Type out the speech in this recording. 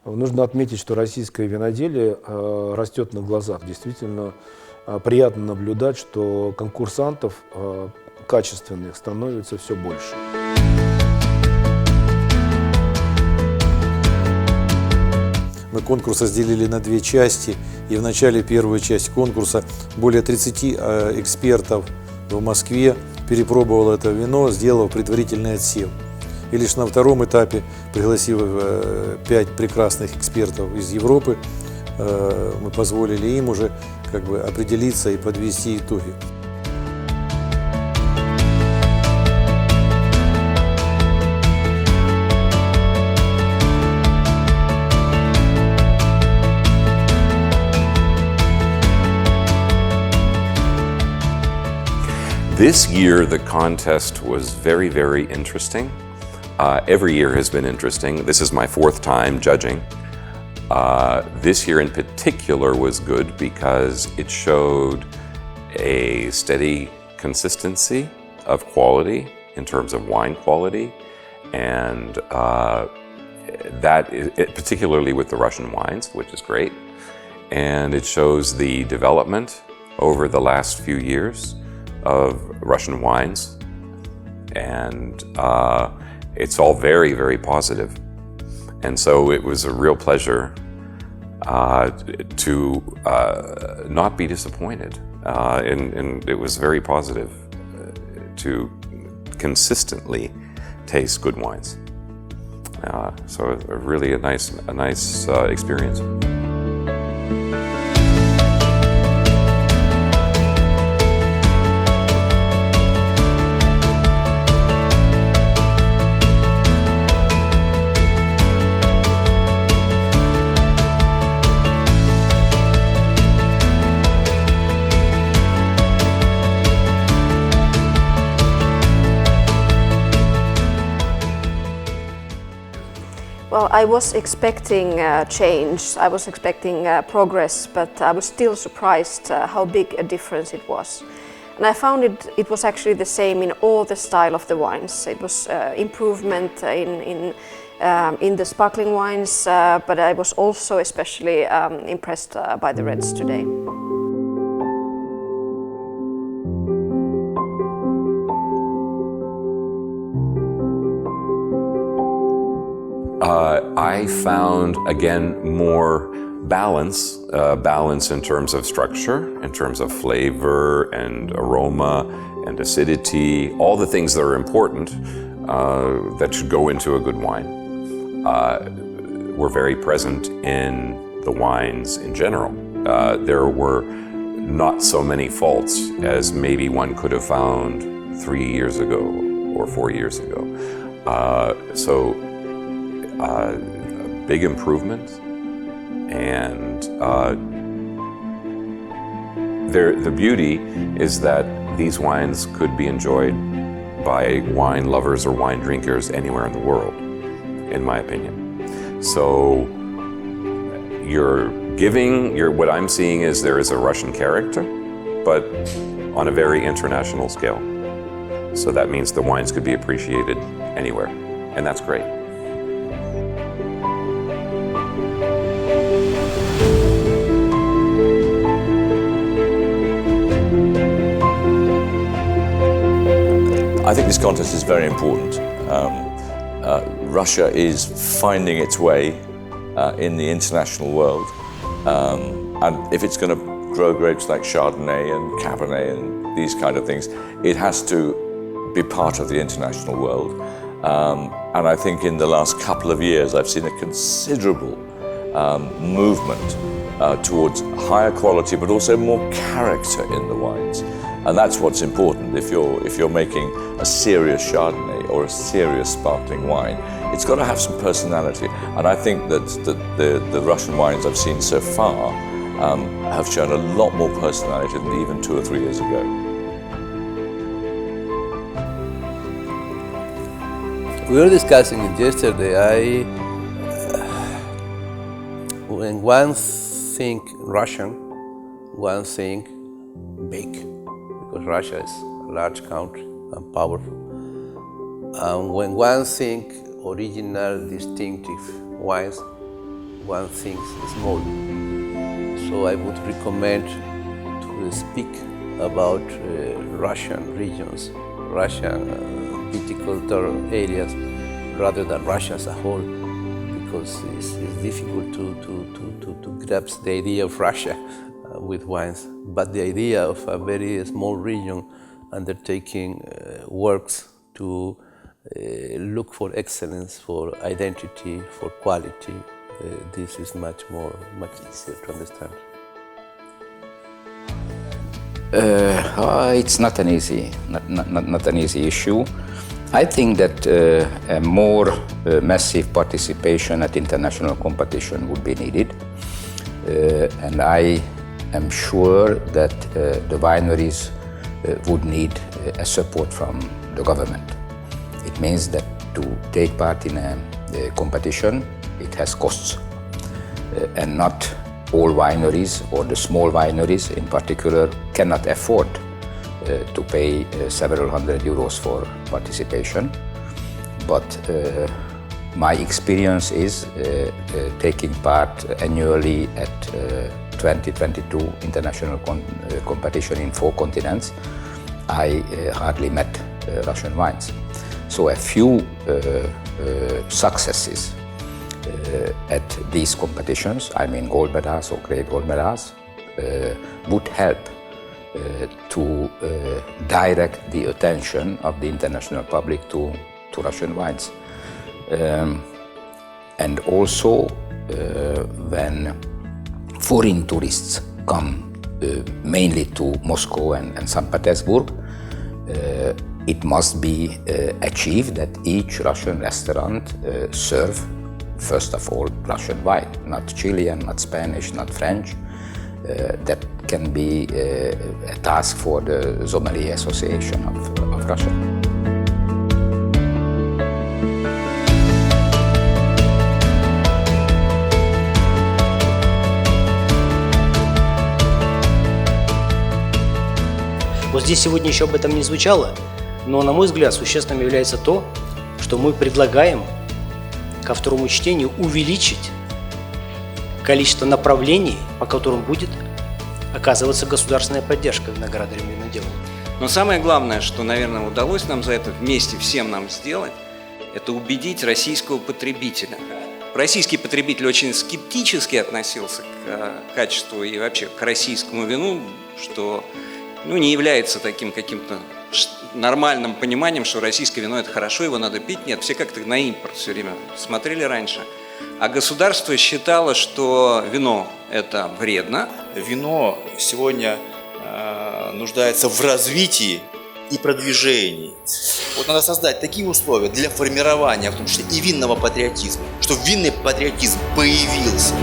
Нужно отметить, что российское виноделие растет на глазах. Действительно приятно наблюдать, что конкурсантов качественных становится все больше. Мы конкурс разделили на две части, и в начале первой части конкурса более 30 экспертов в Москве перепробовало это вино, сделав предварительный отсев. И лишь на втором этапе, пригласив 5 прекрасных экспертов из Европы, мы позволили им уже определиться и подвести итоги. This year, the contest was very, very interesting. Every year has been interesting. This is my 4th time judging. This year in particular was good because it showed a steady consistency of quality in terms of wine quality, and that is, particularly with the Russian wines, which is great. And it shows the development over the last few years of Russian wines, and it's all very, very positive. And so it was a real pleasure to not be disappointed, and it was very positive to consistently taste good wines. So really a nice experience. Well, I was expecting change, I was expecting progress, but I was still surprised how big a difference it was. And I found it was actually the same in all the style of the wines. It was improvement in the sparkling wines, but I was also especially impressed by the reds today. I found, again, more balance in terms of structure, in terms of flavor and aroma and acidity, all the things that are important that should go into a good wine were very present in the wines in general. There were not so many faults as maybe one could have found 3 years ago or 4 years ago. A big improvement, and the beauty is that these wines could be enjoyed by wine lovers or wine drinkers anywhere in the world, in my opinion. So what I'm seeing is there is a Russian character, but on a very international scale. So that means the wines could be appreciated anywhere, and that's great. I think this contest is very important. Russia is finding its way in the international world, and if it's going to grow grapes like Chardonnay and Cabernet and these kind of things, it has to be part of the international world. And I think in the last couple of years I've seen a considerable movement towards higher quality but also more character in the wines. And that's what's important. If you're making a serious Chardonnay or a serious sparkling wine, it's got to have some personality. And I think that the Russian wines I've seen so far have shown a lot more personality than even 2 or 3 years ago. We were discussing it yesterday. When one think Russian, one think big, because Russia is a large country and powerful. And when one think original, distinctive wines, one thing small. So I would recommend to speak about Russian regions, Russian viticultural areas, rather than Russia as a whole, because it's difficult to grasp the idea of Russia with wines, but the idea of a very small region undertaking works to look for excellence, for identity, for quality. This is much easier to understand. It's not an easy issue. I think that a more massive participation at international competition would be needed, and I am sure that the wineries would need a support from the government. It means that to take part in a competition, it has costs, and not all wineries, or the small wineries in particular, cannot afford to pay several hundred euros for participation. But my experience is taking part annually at 2022 international competition in 4 continents. I hardly met Russian wines. So a few successes at these competitions, I mean gold medals or great gold medals, would help to direct the attention of the international public to Russian wines. And also when foreign tourists come mainly to Moscow and St. Petersburg, it must be achieved that each Russian restaurant serve, first of all, Russian wine, not Chilean, not Spanish, not French. That can be a task for the Sommelier Association of Russia. Вот здесь сегодня еще об этом не звучало, но, на мой взгляд, существенным является то, что мы предлагаем ко второму чтению увеличить количество направлений, по которым будет оказываться государственная поддержка виноградарям и виноделам. Но самое главное, что, наверное, удалось нам за это вместе всем нам сделать, это убедить российского потребителя. Российский потребитель очень скептически относился к качеству и вообще к российскому вину, что не является таким каким-то нормальным пониманием, что российское вино – это хорошо, его надо пить. Нет, все как-то на импорт все время смотрели раньше. А государство считало, что вино – это вредно. Вино сегодня нуждается в развитии и продвижении. Вот надо создать такие условия для формирования, в том числе и винного патриотизма, чтобы винный патриотизм появился.